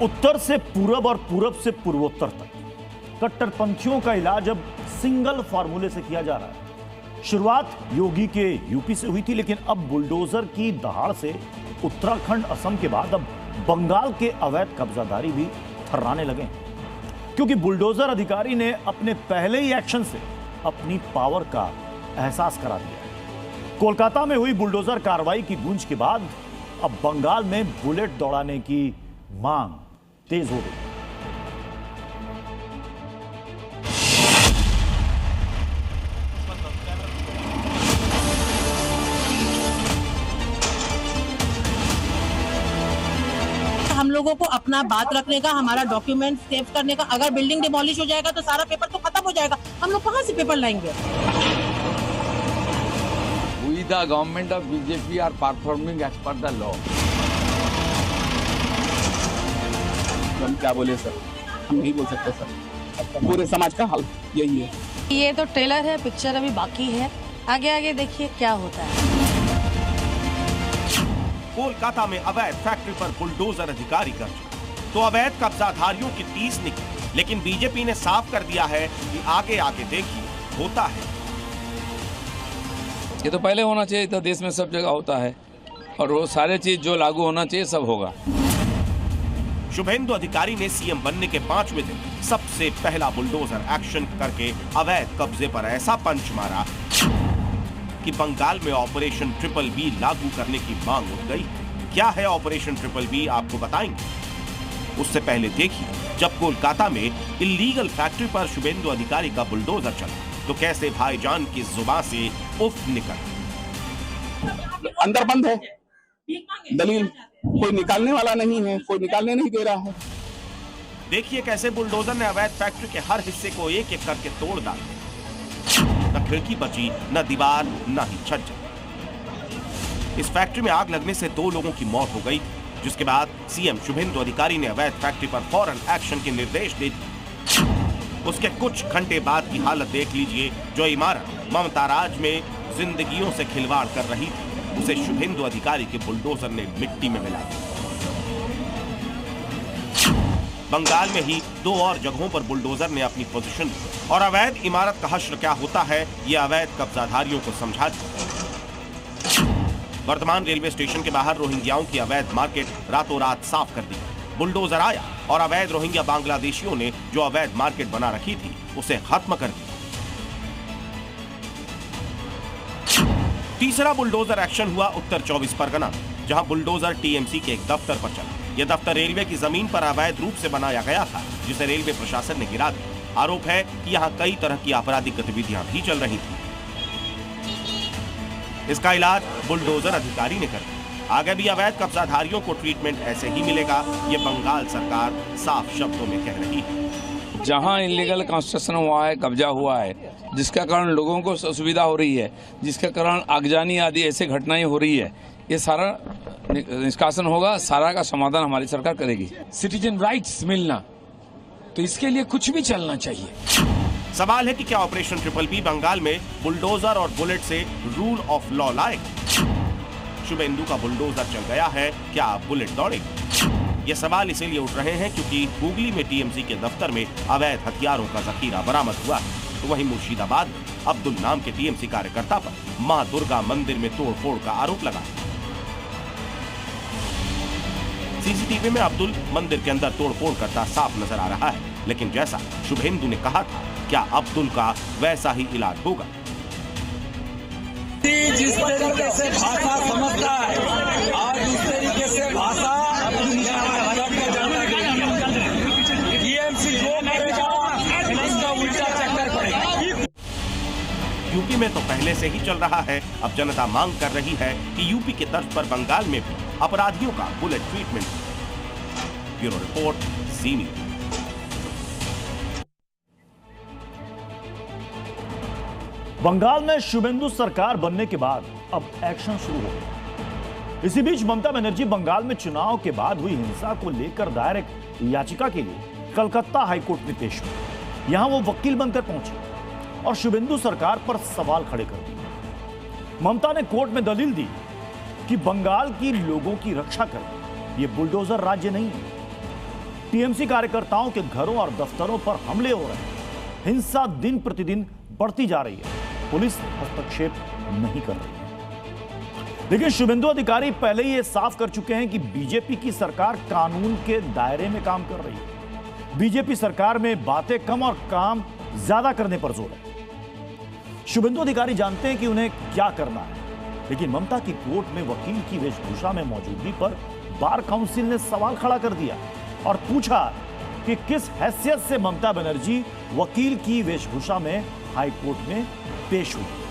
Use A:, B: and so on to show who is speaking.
A: उत्तर से पूरब और पूरब से पूर्वोत्तर तक कट्टरपंथियों का इलाज अब सिंगल फार्मूले से किया जा रहा है। शुरुआत योगी के यूपी से हुई थी, लेकिन अब बुलडोजर की दहाड़ से उत्तराखंड, असम के बाद अब बंगाल के अवैध कब्जाधारी भी थर्राने लगे हैं, क्योंकि बुलडोजर अधिकारी ने अपने पहले ही एक्शन से अपनी पावर का एहसास करा दिया। कोलकाता में हुई बुलडोजर कार्रवाई की गूंज के बाद अब बंगाल में बुलेट दौड़ाने की मांग तेज हो गई।
B: हम लोगों को अपना बात रखने का, हमारा डॉक्यूमेंट सेव करने का, अगर बिल्डिंग डिमोलिश हो जाएगा तो सारा पेपर तो खत्म हो जाएगा। हम लोग कहाँ से पेपर लाएंगे?
C: We the government of BJP are performing as per the law.
D: हम क्या बोले सर, हम नहीं बोल सकते सर, पूरे समाज का हाल यही है।
E: ये तो ट्रेलर है, पिक्चर अभी बाकी है, आगे आगे देखिए क्या होता है।
F: कोलकाता में अवैध फैक्ट्री पर बुलडोजर अधिकारी गर्जे, तो अवैध कब्जाधारियों की तीस निकली, लेकिन बीजेपी ने साफ कर दिया है कि आगे आगे देखिए होता है।
C: ये तो पहले होना चाहिए था, देश में सब जगह होता है और वो सारे चीज जो लागू होना चाहिए सब होगा।
F: शुभेंदु अधिकारी ने सीएम बनने के 5वें दिन सबसे पहला बुलडोजर एक्शन करके अवैध कब्जे पर ऐसा पंच मारा कि बंगाल में ऑपरेशन ट्रिपल बी लागू करने की मांग उठ गई। क्या है ऑपरेशन ट्रिपल बी, आपको बताएंगे। उससे पहले देखिए, जब कोलकाता में इल्लीगल फैक्ट्री पर शुभेंदु अधिकारी का बुलडोजर चला तो कैसे भाईजान की जुबान से उफ निकल।
D: अंदर बंद है, दलील कोई निकालने वाला नहीं है, कोई निकालने नहीं दे रहा है।
F: देखिए कैसे बुलडोजर ने अवैध फैक्ट्री के हर हिस्से को एक एक करके तोड़ डाला। न खिड़की बची, न दीवार, न ही छज्जा। इस फैक्ट्री में आग लगने से 2 लोगों की मौत हो गई, जिसके बाद सीएम शुभेंदु अधिकारी ने अवैध फैक्ट्री पर फौरन एक्शन के निर्देश दे दिए। उसके कुछ घंटे बाद की हालत देख लीजिए। जो इमारत ममता राज में जिंदगियों से खिलवाड़ कर रही थी, उसे शुभेंदु अधिकारी के बुलडोजर ने मिट्टी में मिला दिया। बंगाल में ही 2 और जगहों पर बुलडोजर ने अपनी पोजीशन ली और अवैध इमारत का हश्र क्या होता है, ये अवैध कब्जाधारियों को समझा दिया। वर्तमान रेलवे स्टेशन के बाहर रोहिंग्याओं की अवैध मार्केट रातों रात साफ कर दी। बुलडोजर आया और अवैध रोहिंग्या बांग्लादेशियों ने जो अवैध मार्केट बना रखी थी उसे खत्म कर दिया। तीसरा बुलडोजर एक्शन हुआ उत्तर 24 परगना, जहां बुलडोजर टीएमसी के एक दफ्तर पर चला। यह दफ्तर रेलवे की जमीन पर अवैध रूप से बनाया गया था, जिसे रेलवे प्रशासन ने गिरा दिया। आरोप है कि यहां कई तरह की आपराधिक गतिविधियां भी चल रही थी। इसका इलाज बुलडोजर अधिकारी ने कर दिया। आगे भी अवैध कब्जाधारियों को ट्रीटमेंट ऐसे ही मिलेगा, ये बंगाल सरकार साफ शब्दों में कह रही है।
C: जहाँ इलीगल कंस्ट्रक्शन हुआ है, कब्जा हुआ है, जिसका कारण लोगों को असुविधा हो रही है, जिसके कारण आगजनी आदि ऐसी घटनाएं हो रही है, ये सारा निष्कासन होगा, सारा का समाधान हमारी सरकार करेगी।
G: सिटीजन राइट्स मिलना, तो इसके लिए कुछ भी चलना चाहिए।
F: सवाल है कि क्या ऑपरेशन ट्रिपल बी बंगाल में बुलडोजर और बुलेट से रूल ऑफ लॉ लाएगा। शुभेंदु का बुलडोजर चल गया है, क्या बुलेट दौड़ेगी? ये सवाल इसीलिए उठ रहे हैं क्योंकि हुगली में टीएमसी के दफ्तर में अवैध हथियारों का जखीरा बरामद हुआ है। तो वहीं मुर्शिदाबाद में अब्दुल नाम के टीएमसी कार्यकर्ता पर मां दुर्गा मंदिर में तोड़फोड़ का आरोप लगा। सीसीटीवी में अब्दुल मंदिर के अंदर तोड़फोड़ करता साफ नजर आ रहा है, लेकिन जैसा शुभेंदु ने कहा था, क्या अब्दुल का वैसा ही इलाज होगा?
G: जिस तरीके से भाषा समझता है, आज उस तरीके से भाषा टीएमसी जो करेगा उसका उल्टा चक्कर पड़ेगा।
F: यूपी में तो पहले से ही चल रहा है। अब जनता मांग कर रही है कि यूपी के तर्ज पर बंगाल में भी अपराधियों का बुलेट ट्रीटमेंट। ब्यूरो रिपोर्ट, जी न्यूज़।
A: बंगाल में शुभेंदु सरकार बनने के बाद अब एक्शन शुरू हो गया। इसी बीच ममता बनर्जी बंगाल में चुनाव के बाद हुई हिंसा को लेकर दायर एक याचिका के लिए कलकत्ता हाईकोर्ट में पेश हुई। यहां वो वकील बनकर पहुंचे और शुभेंदु सरकार पर सवाल खड़े कर दिए। ममता ने कोर्ट में दलील दी कि बंगाल की लोगों की रक्षा करना ये बुलडोजर राज्य नहीं है। टीएमसी कार्यकर्ताओं के घरों और दफ्तरों पर हमले हो रहे हैं। हिंसा दिन प्रतिदिन बढ़ती जा रही है। पुलिस हस्तक्षेप नहीं कर रही है। लेकिन शुभेंदु अधिकारी पहले ही ये साफ कर चुके हैं कि बीजेपी की सरकार कानून के दायरे में काम कर रही है। बीजेपी सरकार में बातें कम और काम ज्यादा करने पर जोर है। शुभेंदु अधिकारी जानते हैं कि उन्हें क्या करना है, लेकिन ममता की कोर्ट में वकील की वेशभूषा में मौजूदगी पर बार काउंसिल ने सवाल खड़ा कर दिया और पूछा कि किस हैसियत से ममता बनर्जी वकील की वेशभूषा में हाईकोर्ट में पेश हुई।